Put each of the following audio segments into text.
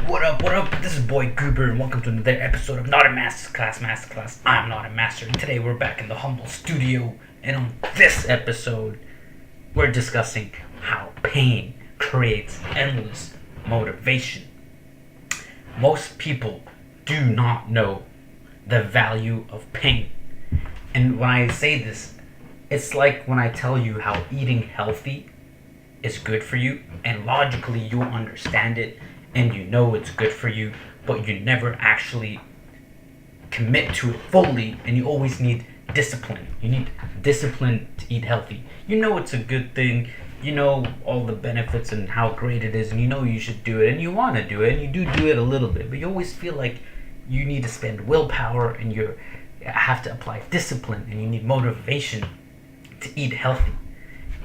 What up, what up? This is Boy Goober and welcome to another episode of Not a Masterclass. I'm not a master. And today we're back in the humble studio, and on this episode, we're discussing how pain creates endless motivation. Most people do not know the value of pain. And when I say this, it's like when I tell you how eating healthy is good for you, and logically you understand it and you know it's good for you, but you never actually commit to it fully, and you always need discipline. You need discipline to eat healthy. You know it's a good thing, you know all the benefits and how great it is, and you know you should do it, and you want to do it, and you do it a little bit, but you always feel like you need to spend willpower, and you have to apply discipline, and you need motivation to eat healthy.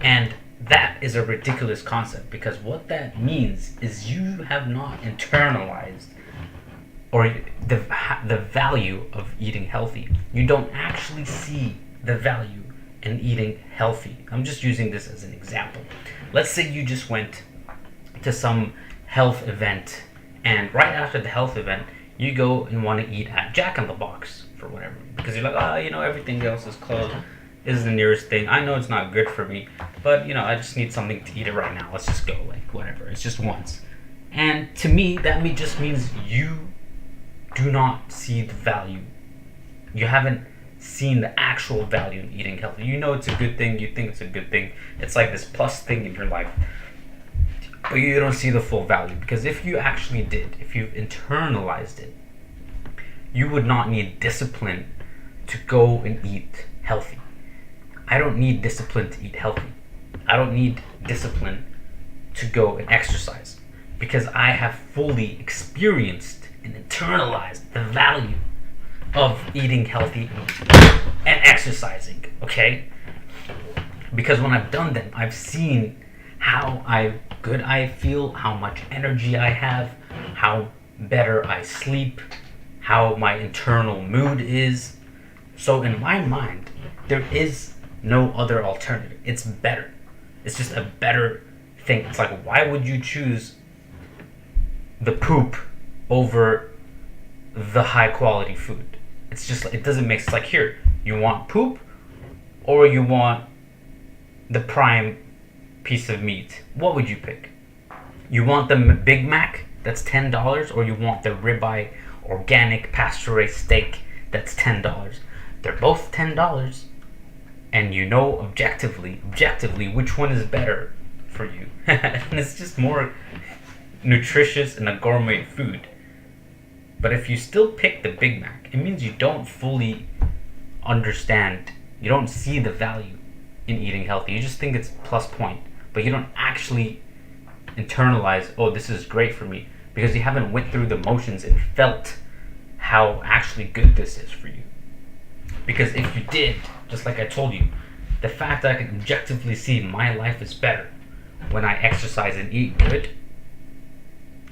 And that is a ridiculous concept, because what that means is you have not internalized or the value of eating healthy. You don't actually see the value in eating healthy. I'm just using this as an example. Let's say you just went to some health event, and right after the health event you go and want to eat at Jack in the Box for whatever, because you're like, everything else is closed. This is the nearest thing. I know it's not good for me, but I just need something to eat it right now. Let's just go, whatever. It's just once. And to me, that just means you do not see the value. You haven't seen the actual value in eating healthy. You know it's a good thing. You think it's a good thing. It's like this plus thing in your life. But you don't see the full value. Because if you actually did, if you've internalized it, you would not need discipline to go and eat healthy. I don't need discipline to eat healthy. I don't need discipline to go and exercise, because I have fully experienced and internalized the value of eating healthy and exercising, okay? Because when I've done them, I've seen how good I feel, how much energy I have, how better I sleep, how my internal mood is. So in my mind, there is no other alternative. It's better. It's just a better thing. It's like, why would you choose the poop over the high quality food? It's just, it doesn't make sense. Like, here, you want poop or you want the prime piece of meat? What would you pick? You want the Big Mac that's $10, or you want the ribeye organic pasture-raised steak that's $10? They're both $10. And objectively, which one is better for you. And it's just more nutritious and a gourmet food. But if you still pick the Big Mac, it means you don't fully understand, you don't see the value in eating healthy. You just think it's plus point, but you don't actually internalize, this is great for me, because you haven't went through the motions and felt how actually good this is for you. Because if you did, just like I told you, the fact that I can objectively see my life is better when I exercise and eat good,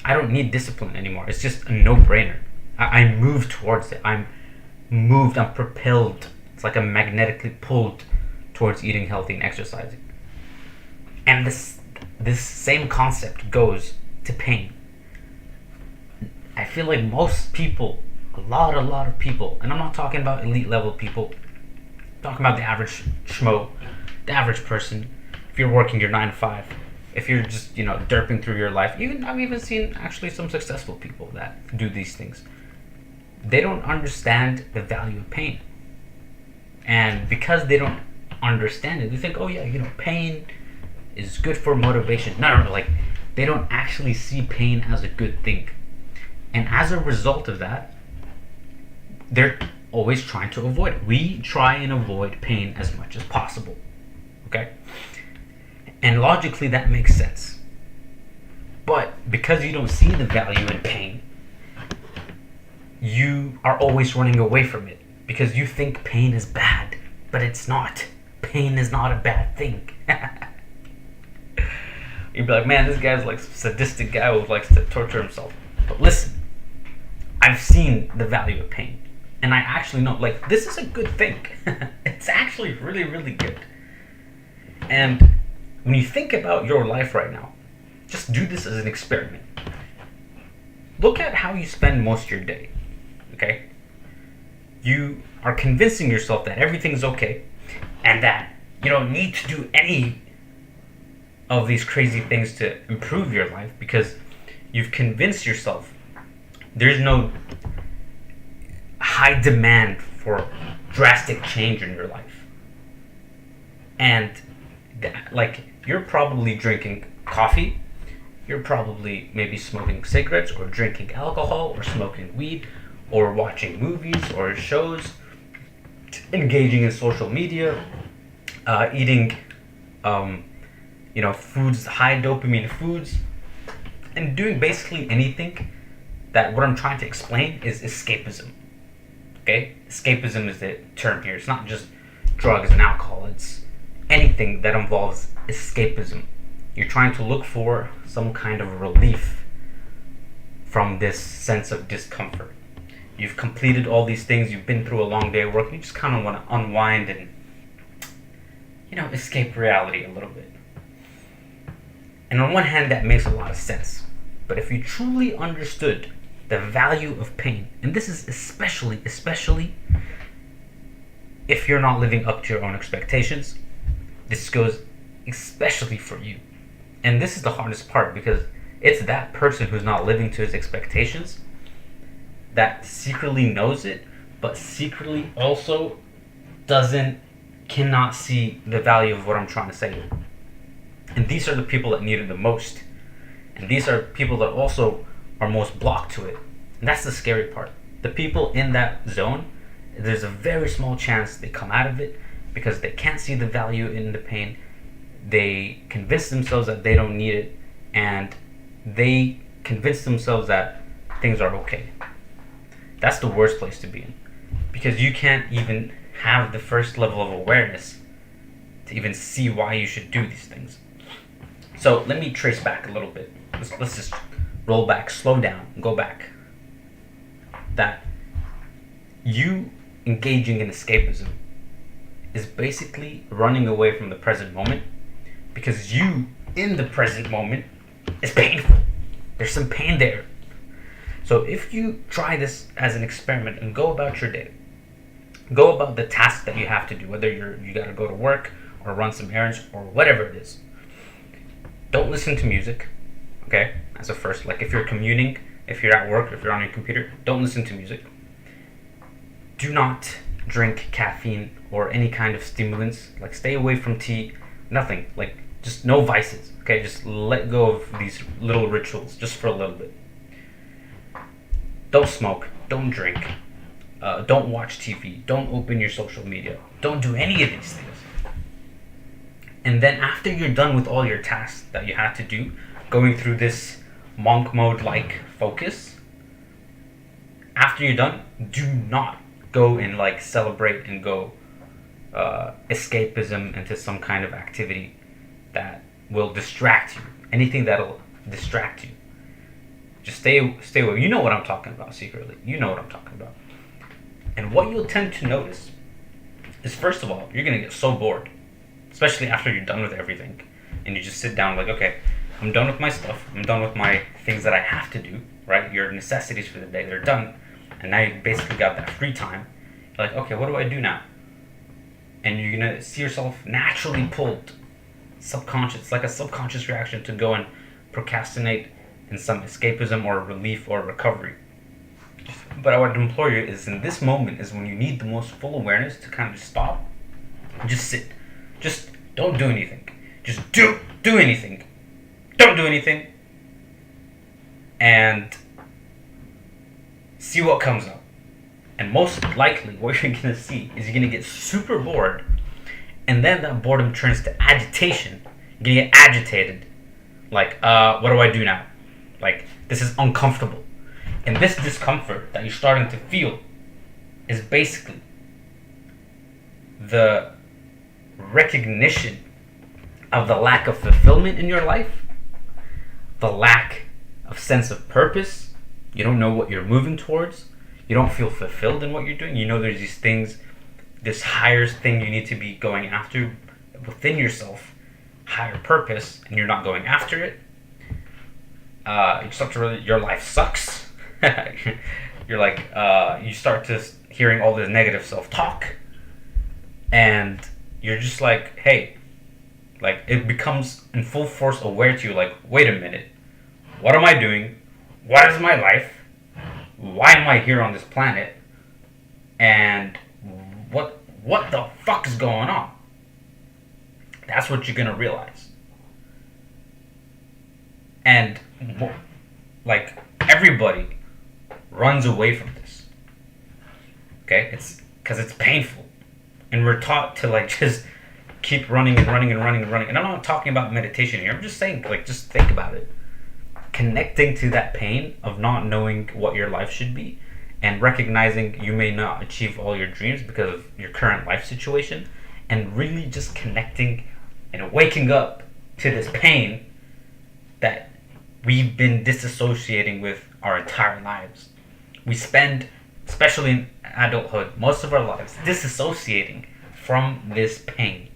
I don't need discipline anymore. It's just a no-brainer. I move towards it. I'm propelled. It's like I'm magnetically pulled towards eating healthy and exercising. And this same concept goes to pain. I feel like most people, a lot of people, and I'm not talking about elite level people, I'm talking about the average schmo, the average person. If you're working your 9 to 5, if you're just derping through your life, I've even seen actually some successful people that do these things. They don't understand the value of pain, and because they don't understand it, they think, pain is good for motivation. No, like, they don't actually see pain as a good thing, and as a result of that, they're always trying to avoid it. We try and avoid pain as much as possible, okay? And logically that makes sense. But because you don't see the value in pain, you are always running away from it, because you think pain is bad, but it's not. Pain is not a bad thing. You'd be like, man, this guy's like some sadistic guy who likes to torture himself. But listen, I've seen the value of pain. And I actually know, this is a good thing. It's actually really, really good. And when you think about your life right now, just do this as an experiment. look at how you spend most of your day. Okay? You are convincing yourself that everything's okay and that you don't need to do any of these crazy things to improve your life because you've convinced yourself there's no high demand for drastic change in your life. And like, you're probably drinking coffee, you're probably maybe smoking cigarettes or drinking alcohol or smoking weed or watching movies or shows, engaging in social media, eating foods, high dopamine foods, and doing basically anything that what I'm trying to explain is escapism. Okay? Escapism is the term here. It's not just drugs and alcohol. It's anything that involves escapism. You're trying to look for some kind of relief from this sense of discomfort. You've completed all these things. You've been through a long day of work. You just kind of want to unwind and, escape reality a little bit. And on one hand, that makes a lot of sense. But if you truly understood the value of pain, and this is especially if you're not living up to your own expectations, this goes especially for you. And this is the hardest part, because it's that person who's not living to his expectations that secretly knows it, but secretly also cannot see the value of what I'm trying to say. And these are the people that need it the most. And these are people that also are most blocked to it. And that's the scary part. The people in that zone, there's a very small chance they come out of it because they can't see the value in the pain. They convince themselves that they don't need it, and they convince themselves that things are okay. That's the worst place to be in, because you can't even have the first level of awareness to even see why you should do these things. So let me trace back a little bit. Let's just roll back, slow down, and go back. That you engaging in escapism is basically running away from the present moment, because you, in the present moment, is painful. There's some pain there. So if you try this as an experiment and go about your day, go about the task that you have to do, whether you got to go to work or run some errands or whatever it is. Don't listen to music, okay? As a first, like if you're commuting, if you're at work, if you're on your computer, don't listen to music. Do not drink caffeine or any kind of stimulants. Like, stay away from tea, nothing. Like, just no vices, okay? Just let go of these little rituals just for a little bit. Don't smoke, don't drink, don't watch TV, don't open your social media, don't do any of these things. And then after you're done with all your tasks that you had to do, going through this monk mode like focus, after you're done, do not go and like celebrate and go escapism into some kind of activity that will distract you. Anything that'll distract you. Just stay away. You know what I'm talking about secretly. You know what I'm talking about. And what you'll tend to notice is, first of all, you're going to get so bored. Especially after you're done with everything. And you just sit down like, okay, I'm done with my stuff. I'm done with my things that I have to do, right? Your necessities for the day, they're done. And now you basically got that free time. You're like, okay, what do I do now? And you're going to see yourself naturally pulled. Subconscious, like a subconscious reaction to go and procrastinate in some escapism or relief or recovery. But I would implore you is, in this moment is when you need the most full awareness to kind of stop and just sit. Just don't do anything. Just do anything. Don't do anything. And see what comes up. And most likely what you're going to see is you're going to get super bored, and then that boredom turns to agitation. You're going to get agitated. Like, what do I do now? Like, this is uncomfortable. And this discomfort that you're starting to feel is basically the recognition of the lack of fulfillment in your life, the lack of sense of purpose. You don't know what you're moving towards. You don't feel fulfilled in what you're doing. You know there's these things, this higher thing you need to be going after within yourself, higher purpose, and you're not going after it. You start to realize your life sucks. You're like, you start to hearing all this negative self-talk, and you're just like, hey, like it becomes in full force aware to you, like, wait a minute, what am I doing? What is my life? Why am I here on this planet? And what the fuck is going on? That's what you're gonna realize. And like everybody runs away from this. Okay, it's because it's painful, and we're taught to like just keep running and running and running and running. And I'm not talking about meditation here. I'm just saying, like, just think about it. Connecting to that pain of not knowing what your life should be, and recognizing you may not achieve all your dreams because of your current life situation, and really just connecting and waking up to this pain that we've been disassociating with our entire lives. We spend, especially in adulthood, most of our lives disassociating from this pain.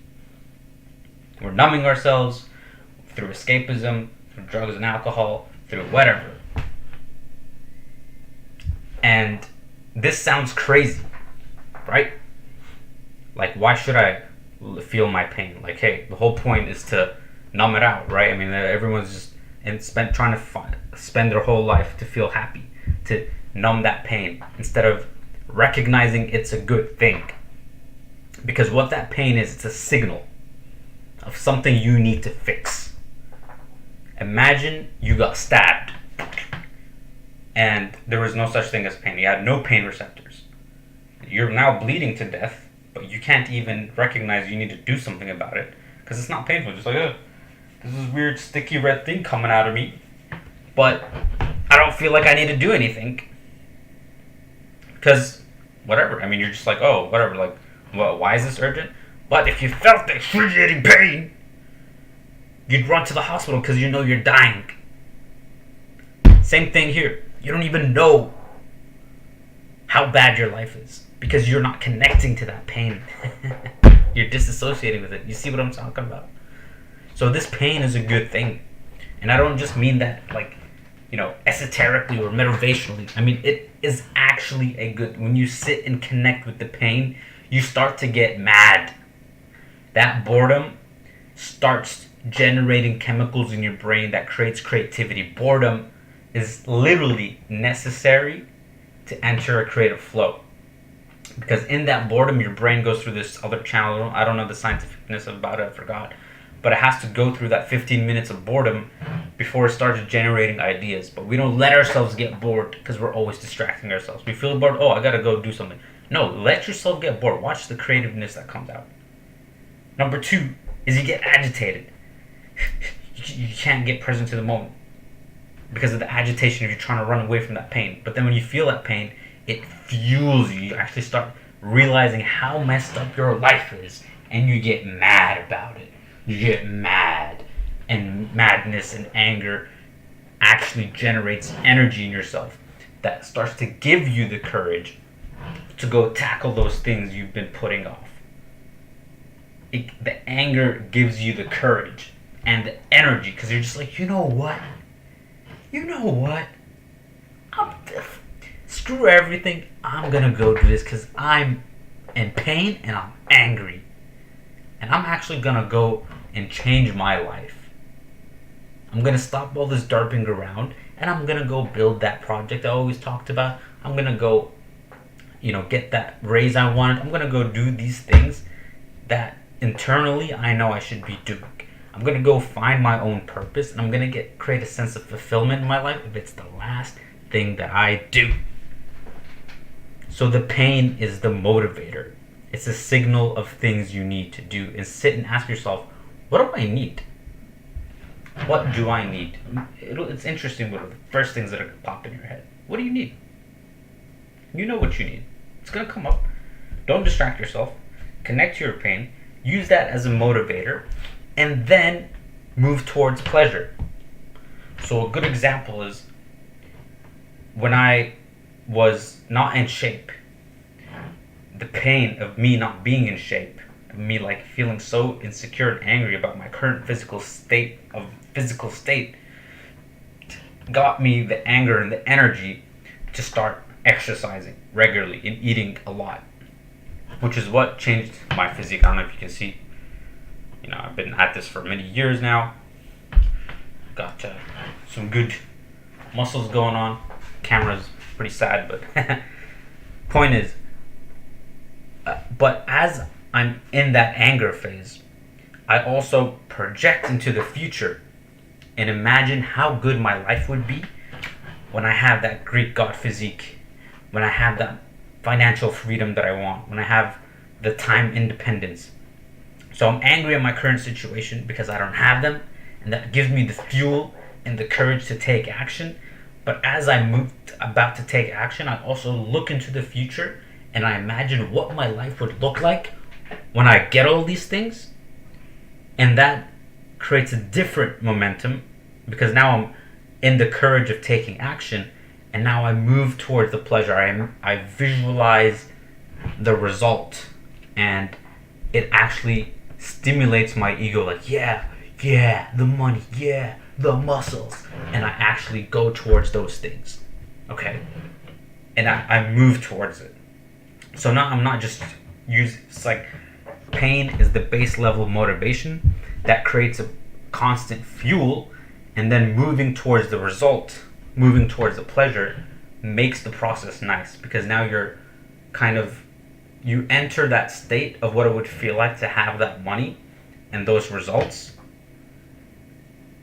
We're numbing ourselves through escapism, through drugs and alcohol, through whatever. And this sounds crazy, right? Like, why should I feel my pain? Like, hey, the whole point is to numb it out, right? I mean, everyone's just trying to spend their whole life to feel happy, to numb that pain, instead of recognizing it's a good thing. Because what that pain is, it's a signal of something you need to fix. Imagine you got stabbed and there was no such thing as pain. You had no pain receptors. You're now bleeding to death, but you can't even recognize you need to do something about it because it's not painful. Just like, this is weird sticky red thing coming out of me, but I don't feel like I need to do anything because whatever. I mean, you're just like, oh, whatever. Like, well, why is this urgent? But if you felt the excruciating pain, you'd run to the hospital because you know you're dying. Same thing here. You don't even know how bad your life is because you're not connecting to that pain. You're disassociating with it. You see what I'm talking about? So this pain is a good thing. And I don't just mean that like, esoterically or motivationally. I mean, it is actually a good... When you sit and connect with the pain, you start to get mad. That boredom starts generating chemicals in your brain that creates creativity. Boredom is literally necessary to enter a creative flow. Because in that boredom, your brain goes through this other channel. I don't know the scientificness about it, I forgot. But it has to go through that 15 minutes of boredom before it starts generating ideas. But we don't let ourselves get bored because we're always distracting ourselves. We feel bored, oh, I gotta go do something. No, let yourself get bored. Watch the creativeness that comes out. Number 2 is you get agitated. You can't get present to the moment because of the agitation if you're trying to run away from that pain. But then when you feel that pain, it fuels you. You actually start realizing how messed up your life is, and you get mad about it. You get mad, and madness and anger actually generates energy in yourself that starts to give you the courage to go tackle those things you've been putting off. The anger gives you the courage and the energy because you're just like, you know what? Screw everything. I'm gonna go do this because I'm in pain and I'm angry. And I'm actually gonna go and change my life. I'm gonna stop all this derping around and I'm gonna go build that project I always talked about. I'm gonna go, get that raise I wanted. I'm gonna go do these things that internally I know I should be doing. I'm gonna go find my own purpose, and I'm gonna create a sense of fulfillment in my life if it's the last thing that I do. So the pain is the motivator. It's a signal of things you need to do. And sit and ask yourself, what do I need? What do I need? It's interesting what are the first things that are gonna pop in your head. What do you need? You know what you need. It's gonna come up. Don't distract yourself. Connect to your pain. Use that as a motivator. And then move towards pleasure. So a good example is when I was not in shape, the pain of me not being in shape, me like feeling so insecure and angry about my current physical state got me the anger and the energy to start exercising regularly and eating a lot, which is what changed my physique. I don't know if you can see. I've been at this for many years now. Got some good muscles going on. Camera's pretty sad, but point is, but as I'm in that anger phase, I also project into the future and imagine how good my life would be when I have that Greek god physique, when I have that financial freedom that I want, when I have the time independence. So I'm angry at my current situation because I don't have them, and that gives me the fuel and the courage to take action. But as I'm about to take action, I also look into the future and I imagine what my life would look like when I get all these things. And that creates a different momentum, because now I'm in the courage of taking action, and now I move towards the pleasure. I visualize the result, and it actually stimulates my ego, like, yeah, the money, yeah, the muscles, and I actually go towards those things, okay? And I move towards it. So now I'm not just it's like pain is the base level motivation that creates a constant fuel, and then moving towards the result, moving towards the pleasure makes the process nice, because now you're you enter that state of what it would feel like to have that money and those results,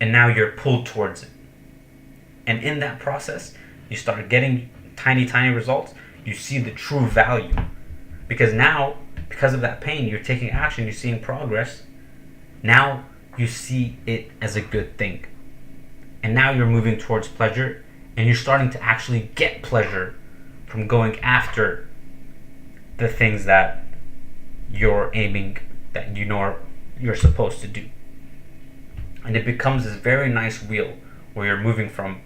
and now you're pulled towards it. And in that process, you start getting tiny results. You see the true value, because now, because of that pain, you're taking action, you're seeing progress. Now you see it as a good thing, and now you're moving towards pleasure, and you're starting to actually get pleasure from going after the things that you're aiming, that you're supposed to do. And it becomes this very nice wheel where you're moving from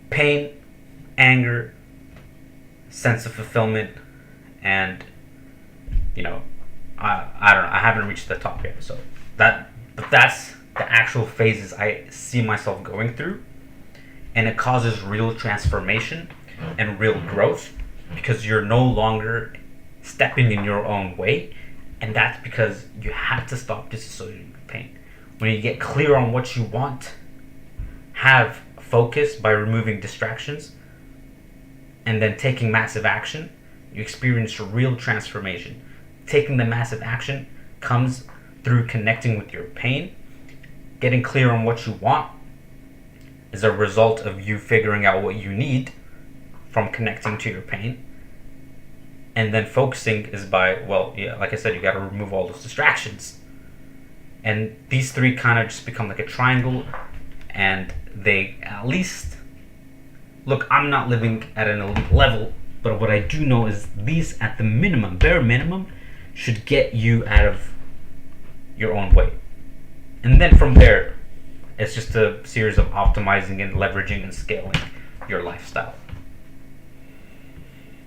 pain, anger, sense of fulfillment, and I don't know, I haven't reached the top yet. So that's the actual phases I see myself going through, and it causes real transformation and real growth, because you're no longer stepping in your own way. And that's because you have to stop disassociating with pain. When you get clear on what you want, have focus by removing distractions, and then taking massive action, you experience a real transformation. Taking the massive action comes through connecting with your pain. Getting clear on what you want is a result of you figuring out what you need from connecting to your pain. And then focusing is by, like I said, you got to remove all those distractions. And these three kind of just become like a triangle, and they at least, look, I'm not living at an elite level, but what I do know is these, at the minimum, bare minimum, should get you out of your own way. And then from there, it's just a series of optimizing and leveraging and scaling your lifestyle.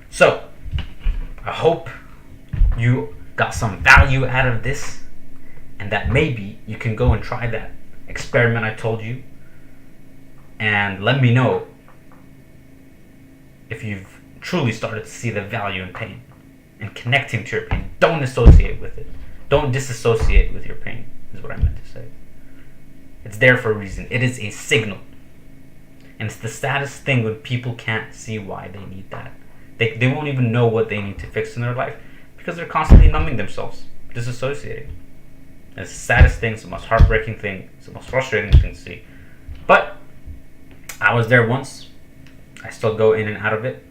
So, I hope you got some value out of this, and that maybe you can go and try that experiment I told you, and let me know if you've truly started to see the value in pain and connecting to your pain. Don't associate with it. Don't disassociate with your pain, is what I meant to say. It's there for a reason. It is a signal. And it's the saddest thing when people can't see why they need that. They won't even know what they need to fix in their life, because they're constantly numbing themselves, disassociating. And it's the saddest thing, it's the most heartbreaking thing, it's the most frustrating thing to see. But I was there once. I still go in and out of it.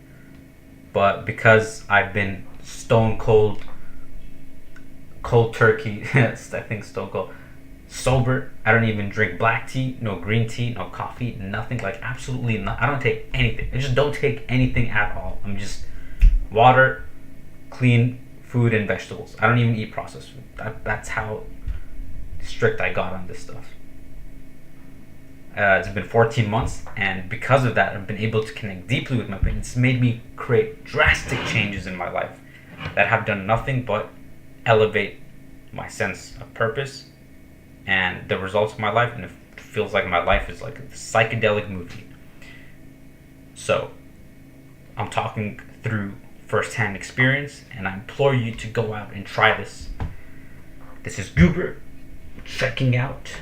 But because I've been stone cold turkey, I think stone cold, sober, I don't even drink black tea, no green tea, no coffee, nothing, like absolutely nothing. I don't take anything. I just don't take anything at all. I'm just water, clean food, and vegetables. I don't even eat processed food. That's how strict I got on this stuff. It's been 14 months, and because of that, I've been able to connect deeply with my pain. It's made me create drastic changes in my life that have done nothing but elevate my sense of purpose and the results of my life, and it feels like my life is like a psychedelic movie. So, I'm talking through first-hand experience, and I implore you to go out and try this. This is Goober checking out.